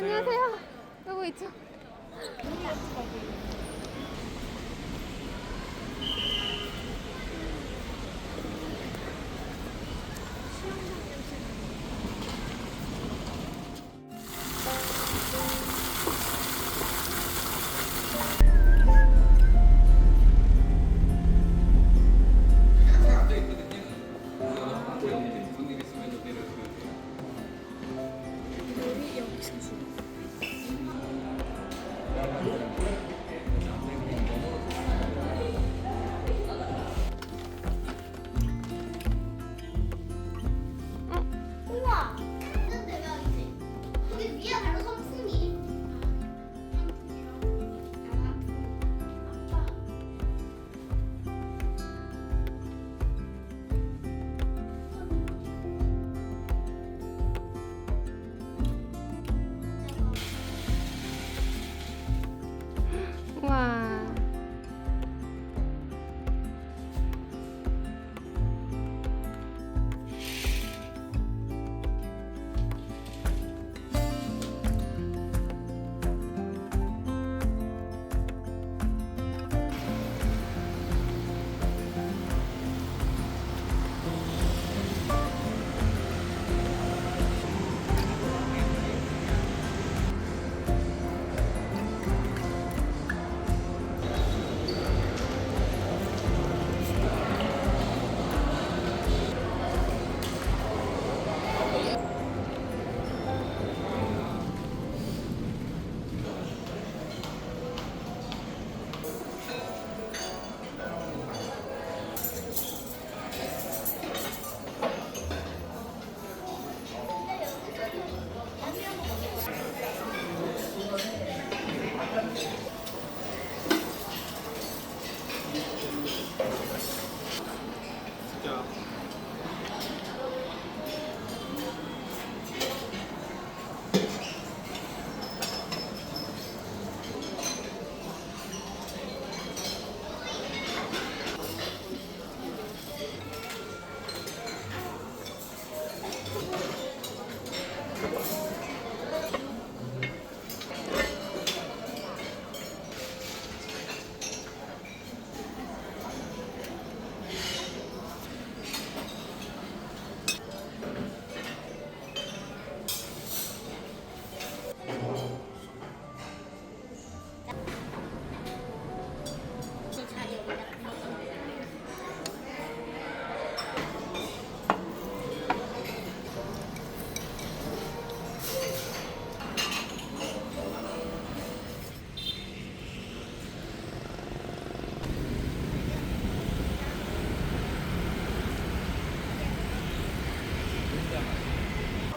안녕하세요. 여기 있죠. 우와! 완전 대박이지? 여기 위에 바로 선풍기. 아빠. 와.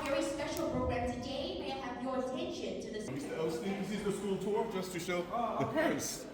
Very special program today. May I have your attention to this? Mr. Osteen, this is the school tour just to show the parents.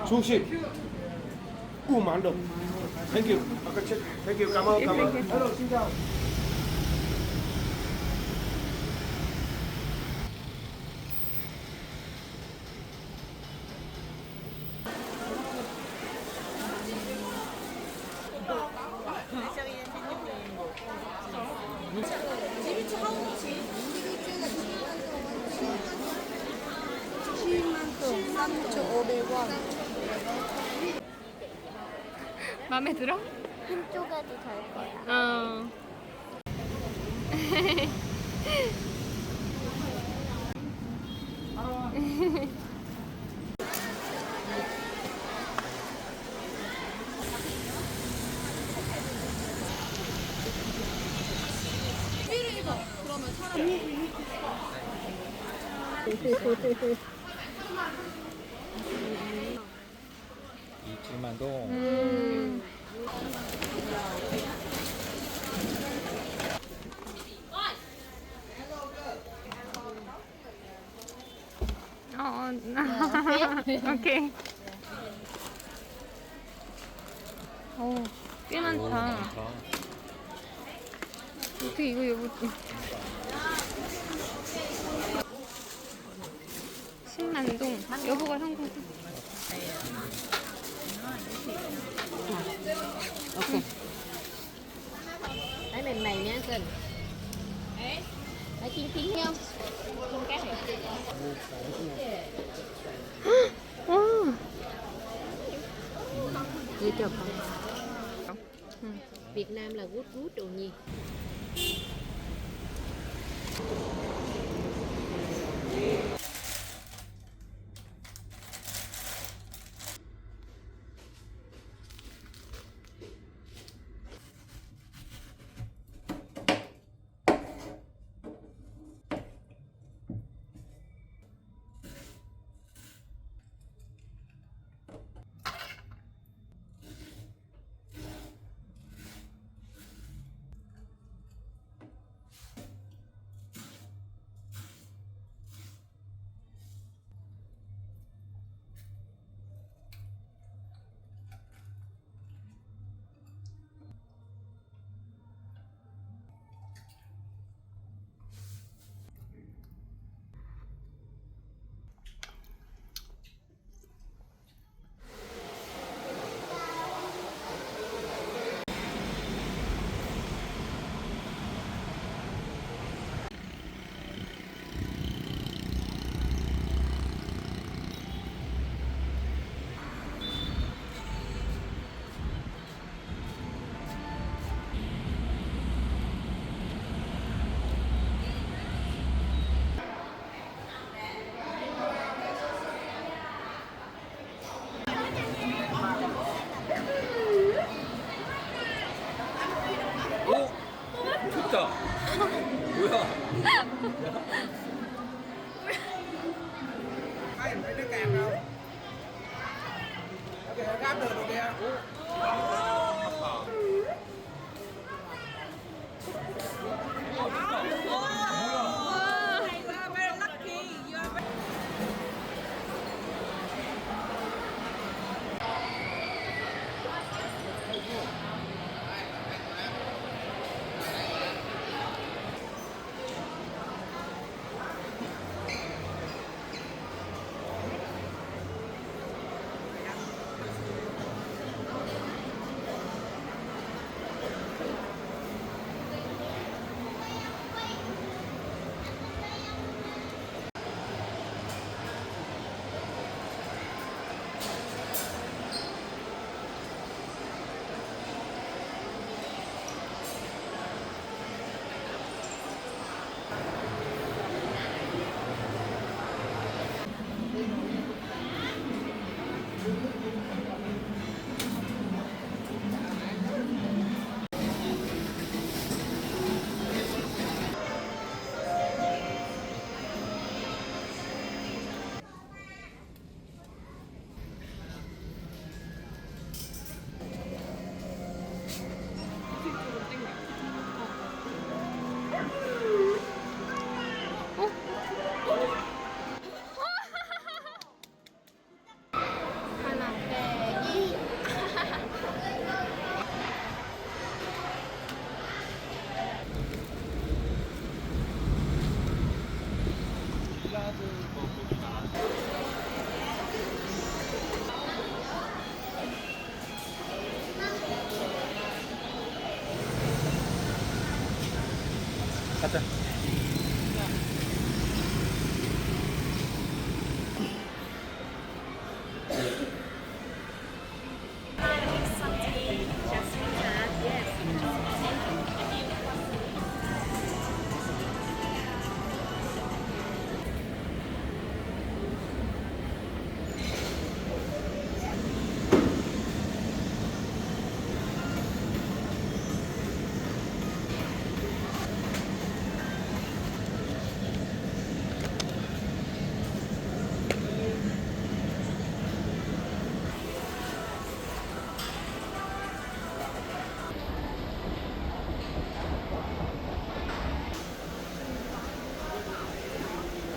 중식 우만두. Thank you. Thank you. Cảm ơn. Hello, xin chào. 3,500원. 마음에 들어? 한쪽에도 될 거야. 어. 이칠만동. 오케이. 오, 꽤 많다. 어떻게 이거 여보 10만 동. 여보가 한 거. Lấy mềm mềm nha Tình. Lấy chiên chiên không? Chiên cá hả? 와. Chưa chụp không? Việt Nam là good good đồ nhi. 좋다. 뭐야? Ai thấy nó kèm đâu? Kìa, gáp được rồi kìa. 가자.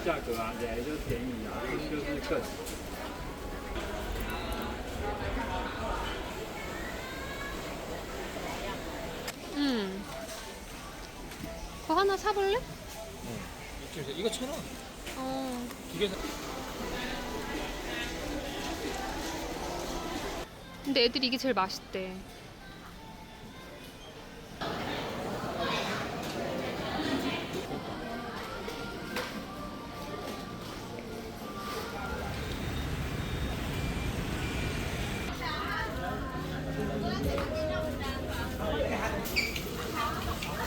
价格啊，也就便宜啊，就是更。 그거 하나 사볼래? 이거 1,000원. 어. 두 개 사. 근데 애들이 이게 제일 맛있대.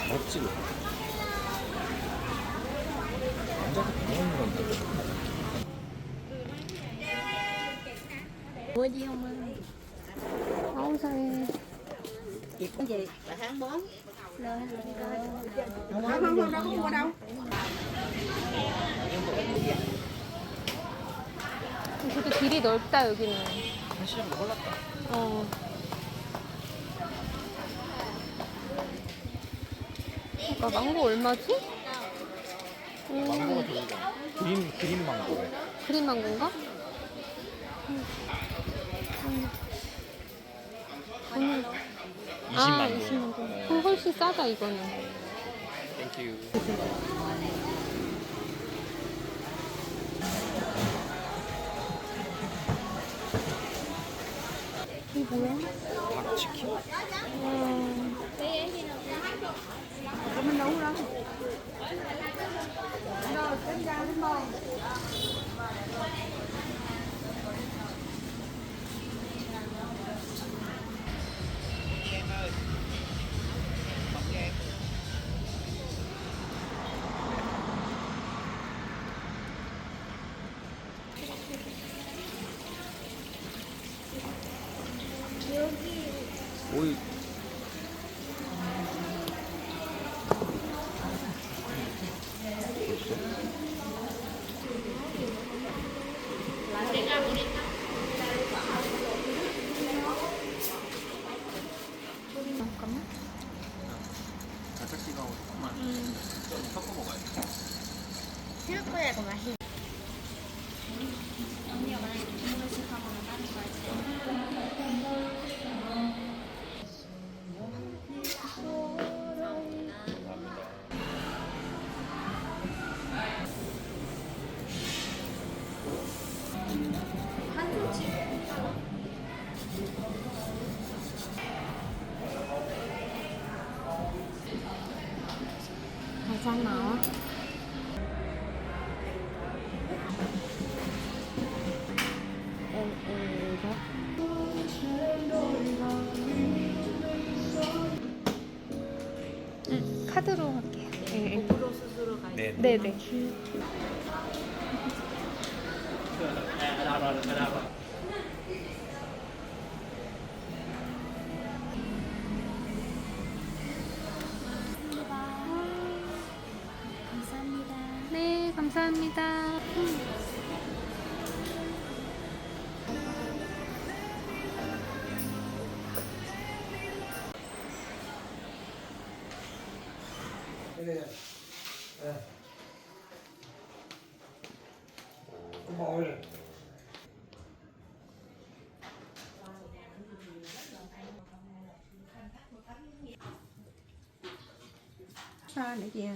맛집. 남자도 다 먹는 건데. Mua gì không ơi? 아우 사이. Cái gì? Là tháng 4. Không, đâu có mua đâu. 되게 길이 넓다 여기는. 한시간 몰랐다. 어. 그러니까 망고 얼마지? 망고가 좋은가? 그린 망고. 그린 망고인가? 오늘 20만 20만 원. 그럼 훨씬 싸다 이거는. 땡큐. 이게 뭐야? 닭치킨. 오이. 잠깐만. 살짝 찍어오고 조금만 섞어 먹어야 돼. 생각보다 맛있어. 가장 나와. 카드로 할게요. 네. 네. 네네. 감사합니다. 네, 감사합니다. Sao nữa kìa?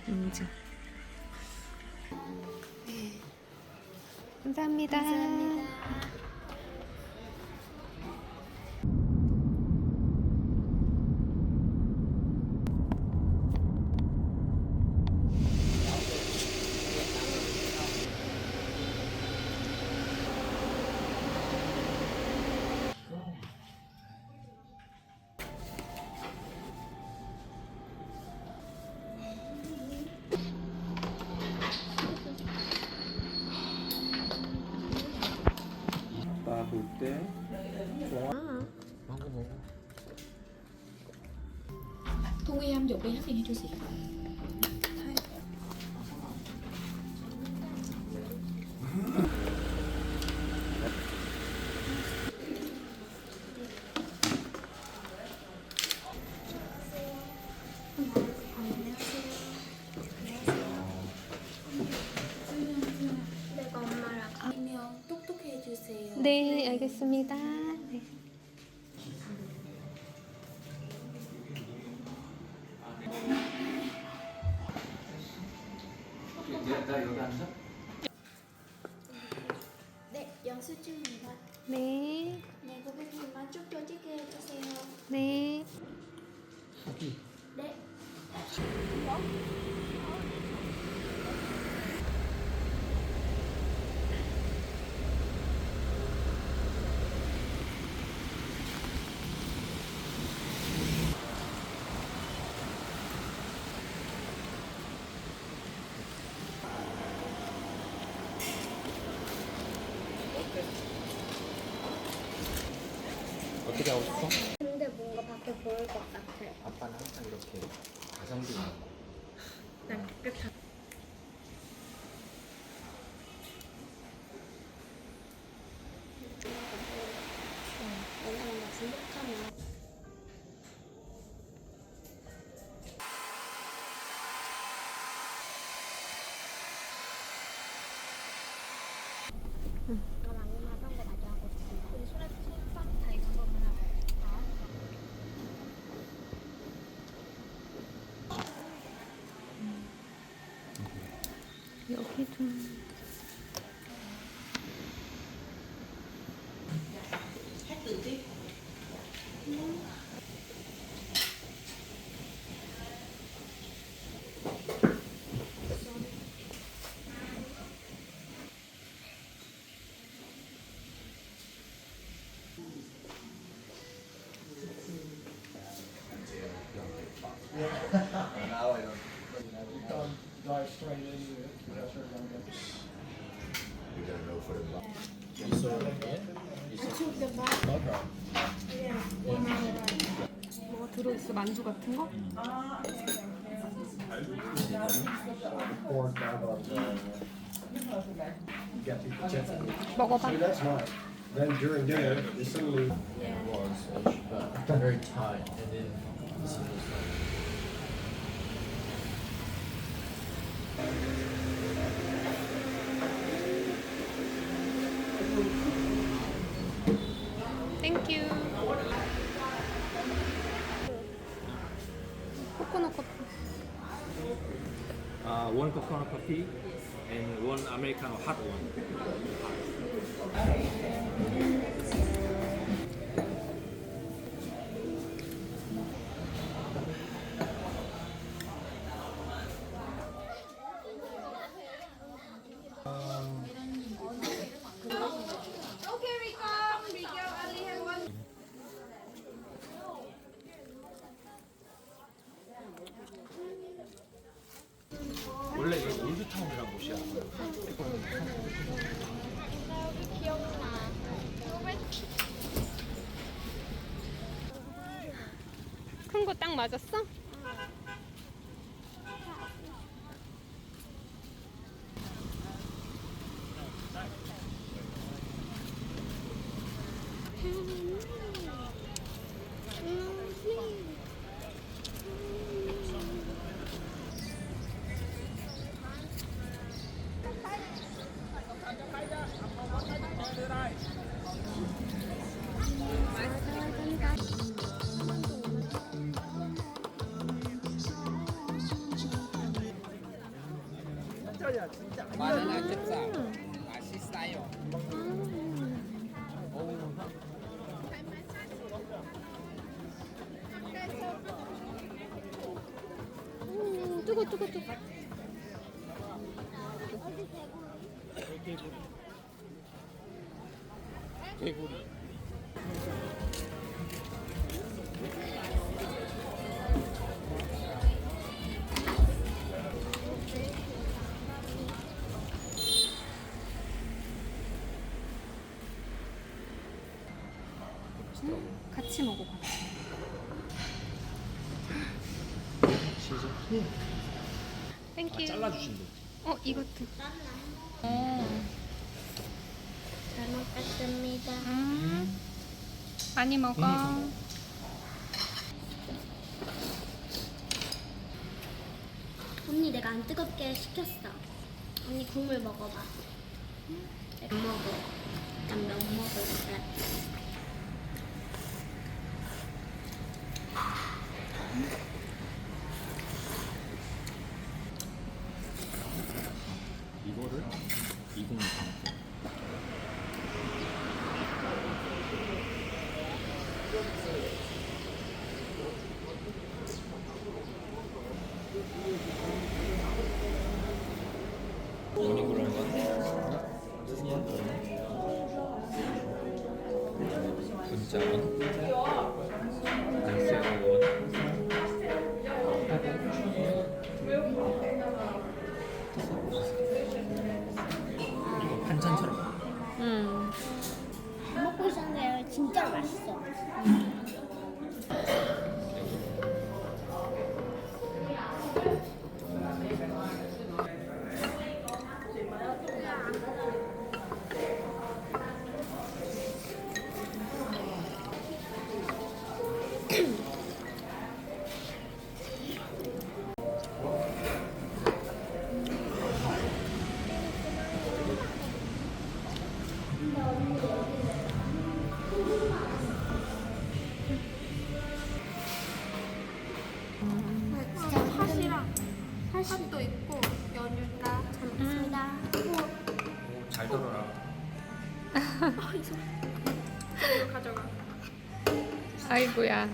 인증. 네. 감사합니다. 망고 먹어. 동의함 옆에 확인해 주세요. 내가 엄마랑 분명 똑똑해 주세요. 네, 알겠습니다. 네. 나 여기 앉아? 네, 영수증입니다. 네. 네, 고객님만 쭉 껴지게 해주세요. 네. 네. 어떻게 하고 싶어? 근데 뭔가 밖에 보일 것 같아. 아빠는 항상 이렇게 가성비 많고. 왜냐면 나 중독하면 너 방금 하던 거 마저 하고 싶어. 우리 손톱 다 이런 거만 하고. 여기 좀. Dive straight into it. That's where I'm gonna 뭐가 들어있어? 만두 같은 거? pour it back on. Get the chicken. 먹어봐. See, that's nice. Then during dinner, they suddenly. Very tight, and then this is 땡큐. 코코넛 커피. one coconut coffee and one Americano hot one. 원래 여기 올드타운이라는 곳이야. 큰 거 딱 맞았어? 바나나 캡살 맛있어요. 뜨거. 개구리. 맛있더라고. 같이 먹어 같이. 치즈. 땡큐. 잘라주신대. 이것도. 잘 먹겠습니다. 많이 먹어. 언니 내가 안 뜨겁게 시켰어. 언니 국물 먹어봐. 안 먹어. 난 못 먹을래. 이거를 20. 원이 그런 건 분짜 원, 안세로 원, 이거 반찬처럼. 먹고 있었는데 진짜 맛있어. 진짜 팥도 있고 연유가 잘 먹습니다. 잘 들어라. 아이고야.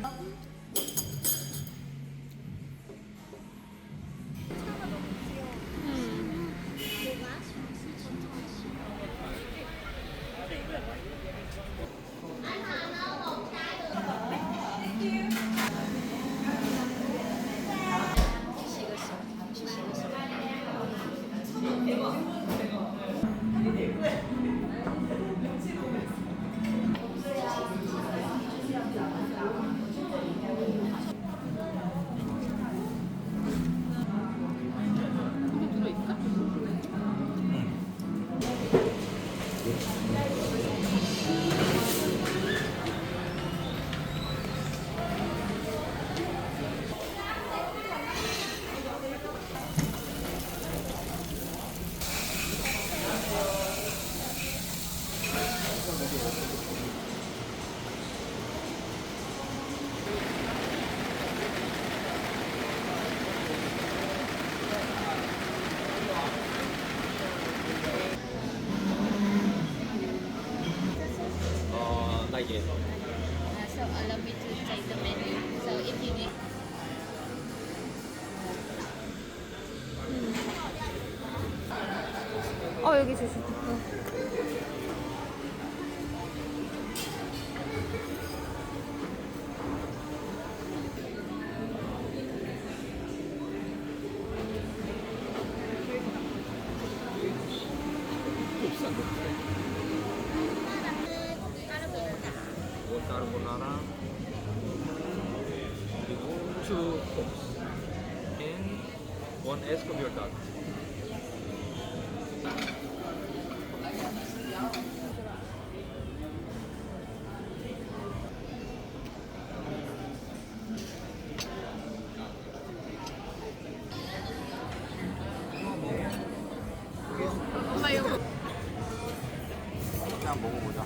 Not yet. So allow me to check the menu. So if you need 여기 주시. 이거 까르보나라 그리고 2 cokes and 1 escoville duck. 그냥 먹어보자.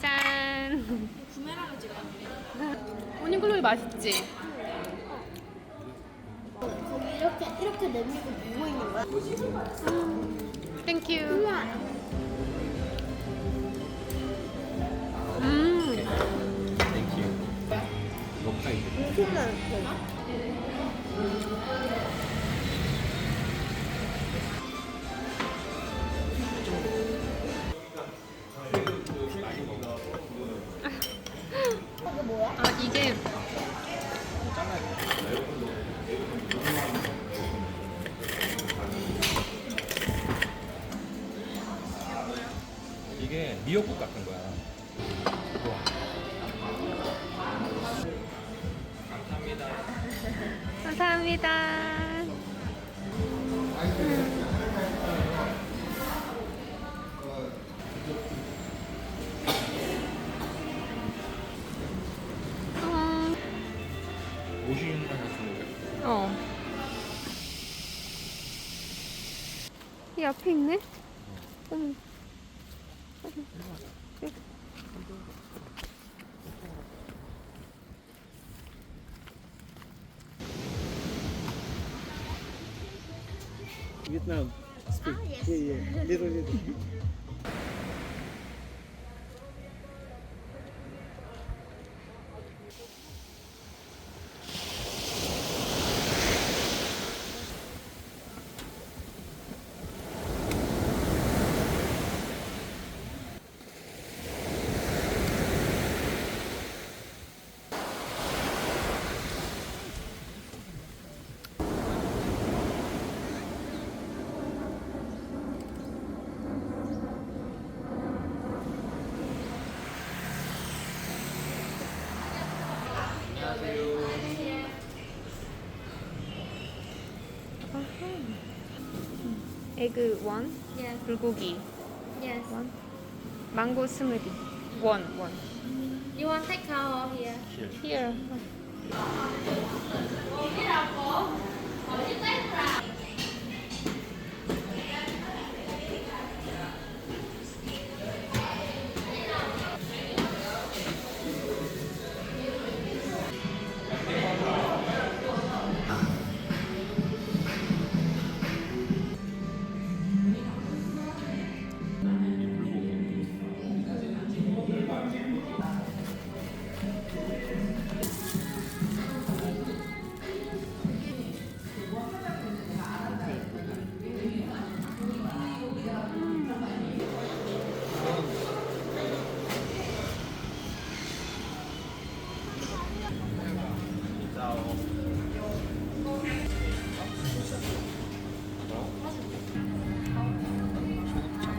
짠. 오니글로리 맛있지? 거기 이렇게 내밀고 누워 있는 거야? 땡큐. 우와. 아 이게 이게 미역국 같은 거야. 감사합니다. 감사합니다. 어. 50만 원. 어. 이 앞에 있네? 어머. Vietnam. Speak. Yeah. Little. 에그 원, Yes. 불고기 Yes. 원, 망고 스무디 원. You want take out or here? Here.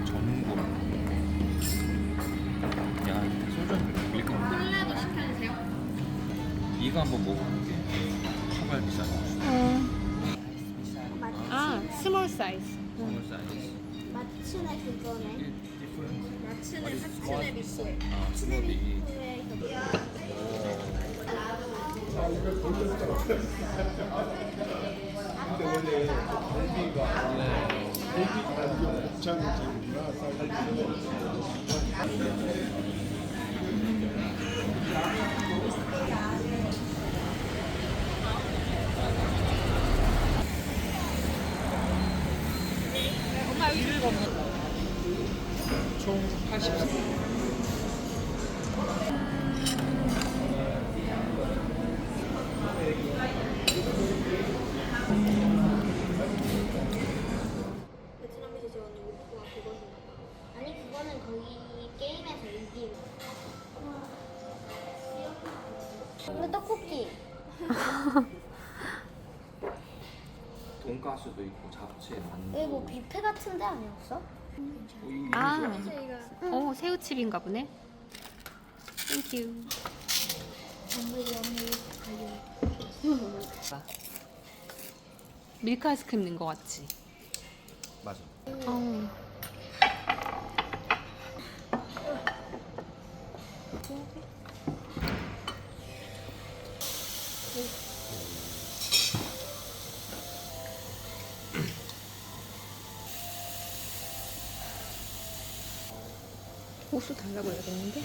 전문고라. 야, 소주 밀크. 콜라도 시켜주세요. 이거 한번 먹어볼게. 정말 비싸다. 아, 스몰 사이즈. 스몰 사이즈. 맞춤의 그거네. 야채는 사치는 미소에. 아, 스몰이. 총 80. 베트남에서 제가 언니 목표가 그거인가 봐. 아니 그거는 거기 게임에서 이긴. 근데 떡볶이. 돈가스도 있고 잡채, 만두. 여기 뭐 뷔페 같은 데 아니었어? 아, 새우칩인가 보네. 땡큐. 밀크 아이스크림 넣은 거 같지? 맞아. 어. 호수 달라고 해야겠는데?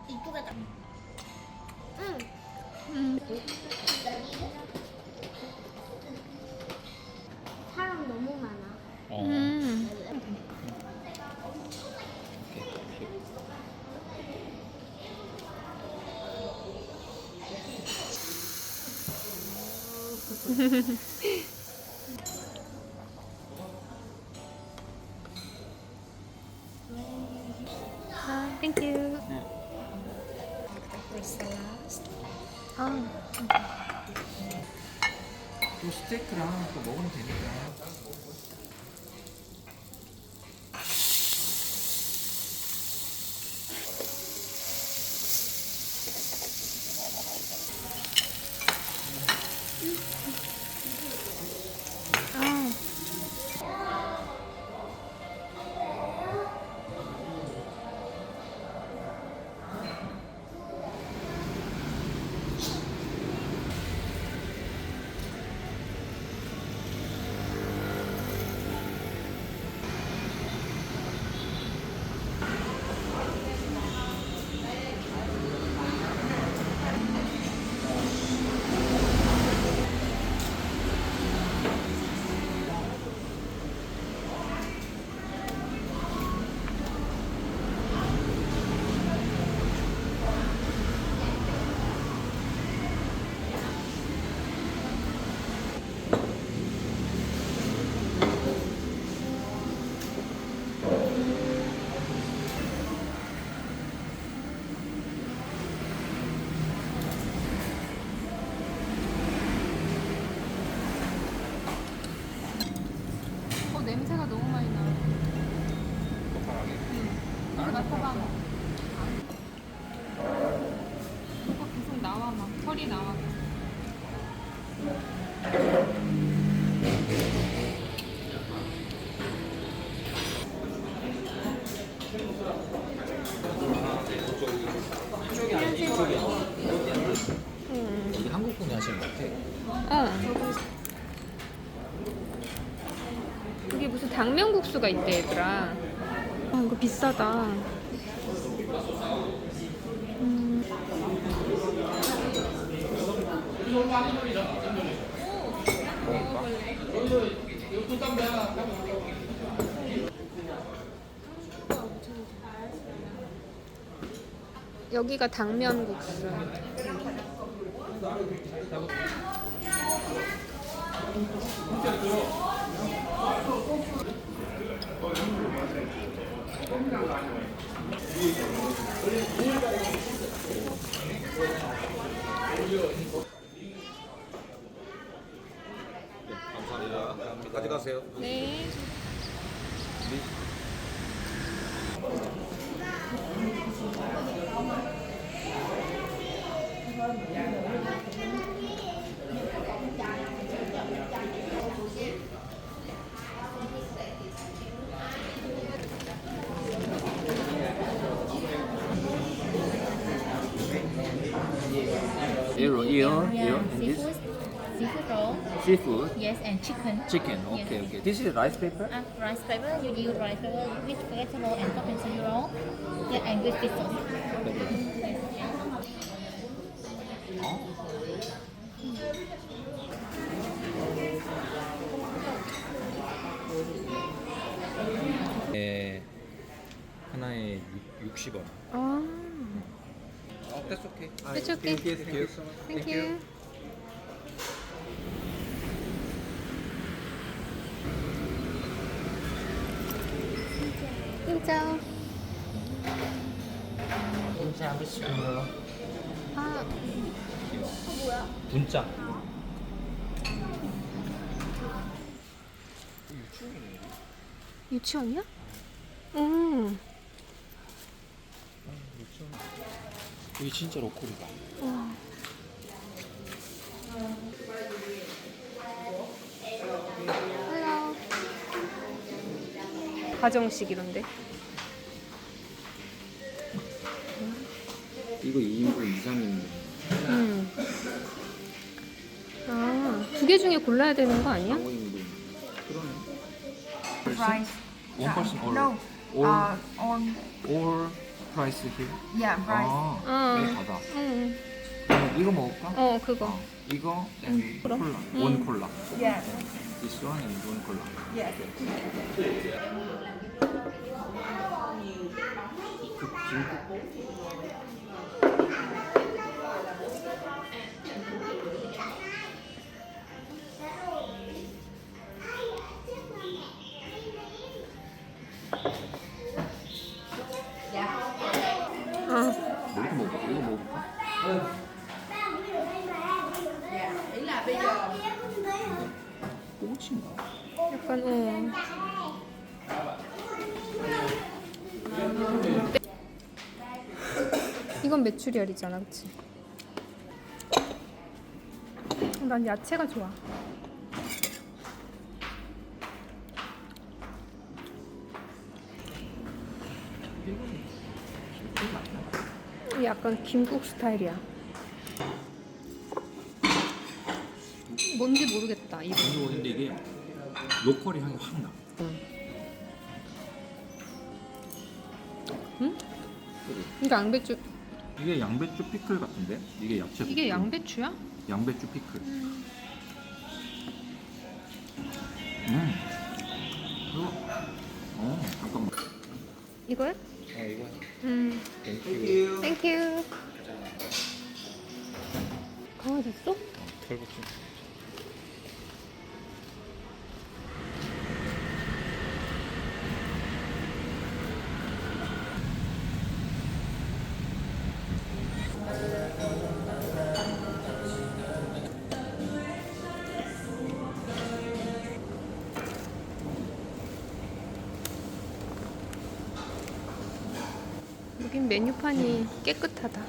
이쁘다. 아, 땡큐. 아, 또 스테이크랑 또 먹으면 되니까. 아. 냄새가 너무 많이 나. 맡아봐. 이거 계속 나와 막 털이 나와. 여기 한국 분이 하시는 것 같아. 이게 무슨 당면국수가 있대 얘들아. 아 이거 비싸다. 여기가 당면국수. 감사합니다. 가져가세요. 네. Ear, and this Seafood roll. seafood, Yes, and chicken. chicken. Okay, okay. This is rice paper. Rice paper, you use rice paper with vegetable and topping seafood roll. Yeah, and with fish sauce. 네, 하나에 60원. 아, That's okay. It's okay. Thank you. thank you. 진짜. 분짜 맛있어요. 아, 분짜. 유치원이야? 이게 진짜 로컬이다. 헬로. 가정식 이런데. 이거 2인분, 2, 3인분. 아, 두 개 중에 골라야 되는 거 아니야? 5인분. 그러네. Rice. One person or No. all On. all price here. Yeah, rice. 아, 네, 받아. 응. 그럼 이거 먹을까? 그거. 이거 and 콜라. 원 콜라. Yeah. This one and one 콜라. Yeah. 이거 먹어봐. 이거 먹어볼까? Ý là bây giờ 꼬치인가? 약간 이건 메추리알이잖아, 그치? 난 야채가 좋아. 약간 김국 스타일이야. 뭔지 모르겠다, 이거. 이거 근데 이게 로컬이 향이 확 나. 응? 이거 양배추. 이게 양배추 피클 같은데? 이게 야채. 이게 양배추야? 양배추 피클. 이거. 잠깐만. 이거야? 이거. 땡큐. 땡큐. 강아졌어? 털국수. 여긴 메뉴판이 깨끗하다.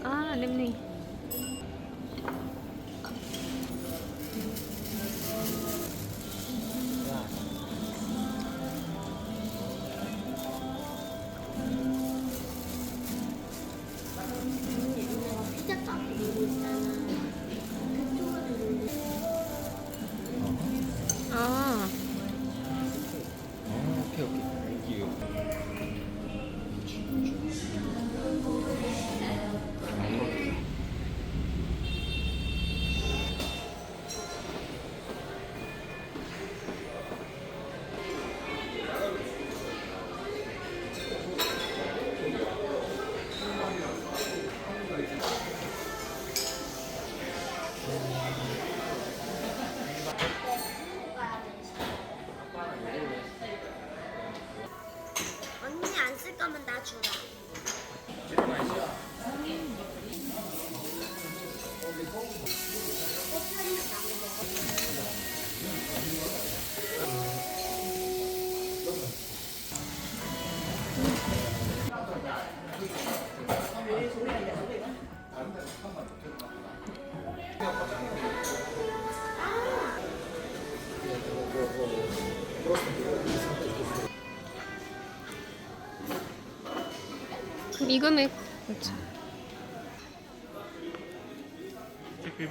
아, 냄새. 피자 가게 있잖아. 아, 오케이. 땡큐. 언니 안 쓸 거면 나 주라. 그럼 이 금액. 그렇죠. 네,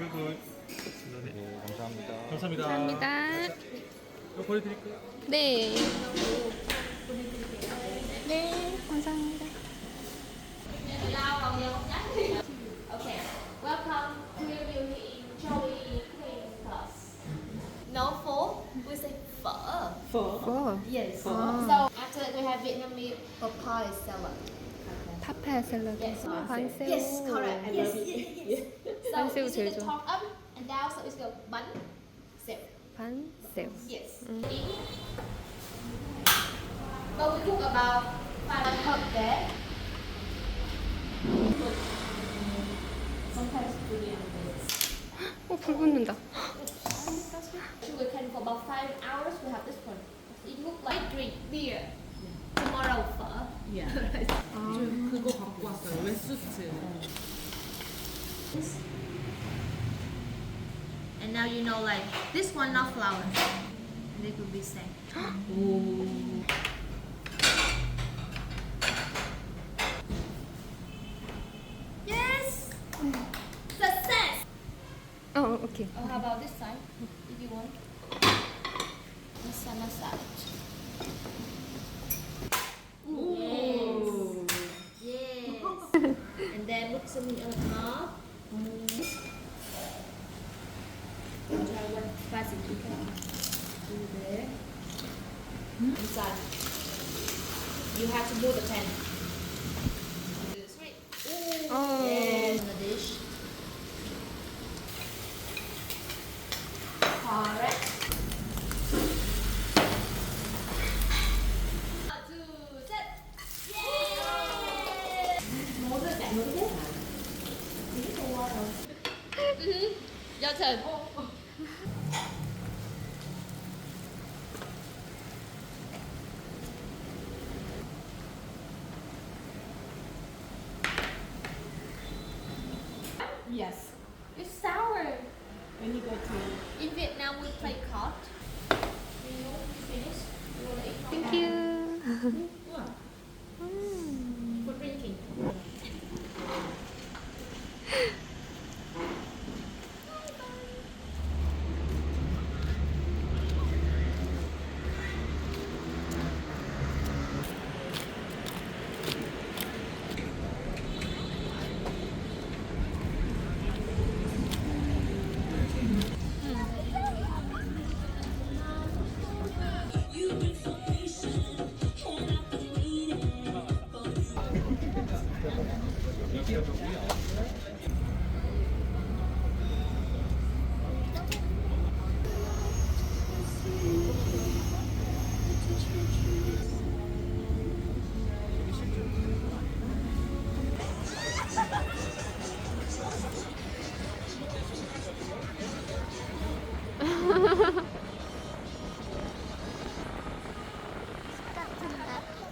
감사합니다. 감사합니다. 네. 네, 감사합니다. Okay, welcome to your new in Joey Cooking class. No pho, we say phở. 와, Yes. Ah. So after that we have Vietnamese papaya salad. 파파야 샐러드. Yes. 반새우. Yes, correct. Yes. So 반새우 you see 제일 the 좋아. top up and down, so it's the bánh xẹp. 반새우. Yes. But we cook about 5 cup there. Sometimes we do it. 불 붙는다. Sugar cane for about 5 hours. We have this one. It look like drink beer. Tomorrow phở. 그거 갖고 왔어요. 웨스트. And now you know, like this one not flour, and it will be same. Yes, success. 오케이. Oh, how about this side? If you want. Masala salad. Yes. And then put something on top. Basic. Inside. You have to move the pen. 1, 2, 3. 어. Yes, the dish. Correct. 1, 2, 3. Yay! 모든 bạn muốn thế. Your turn. Yes. It's sour. When you go to In Vietnam, we play card. You know, finish. You wanna eat? Thank you. For drinking.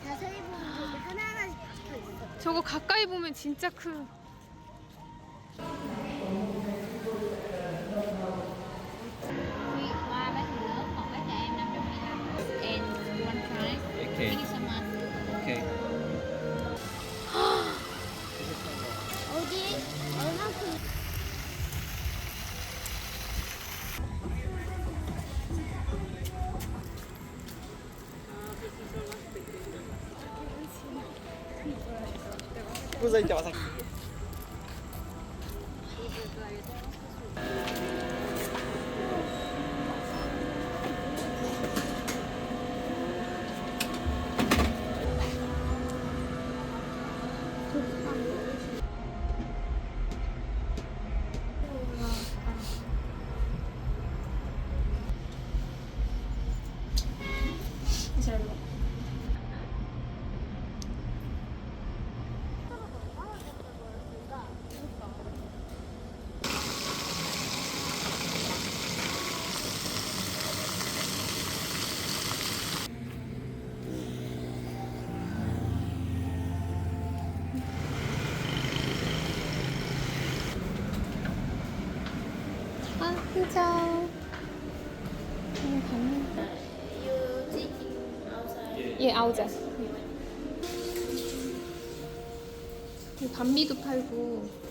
자세히 보면 되게 하나하나씩 찍혀 있어. 저거 가까이 보면 진짜 크. Qua bác người lớn, còn bác trẻ em 525. And one fries. Okay. Thank you so much. Okay. 어디? 얼마큼? Cô dây chọn sạch. 아, 진짜. You taking outside? 예, 아우자. 이 반미도 팔고.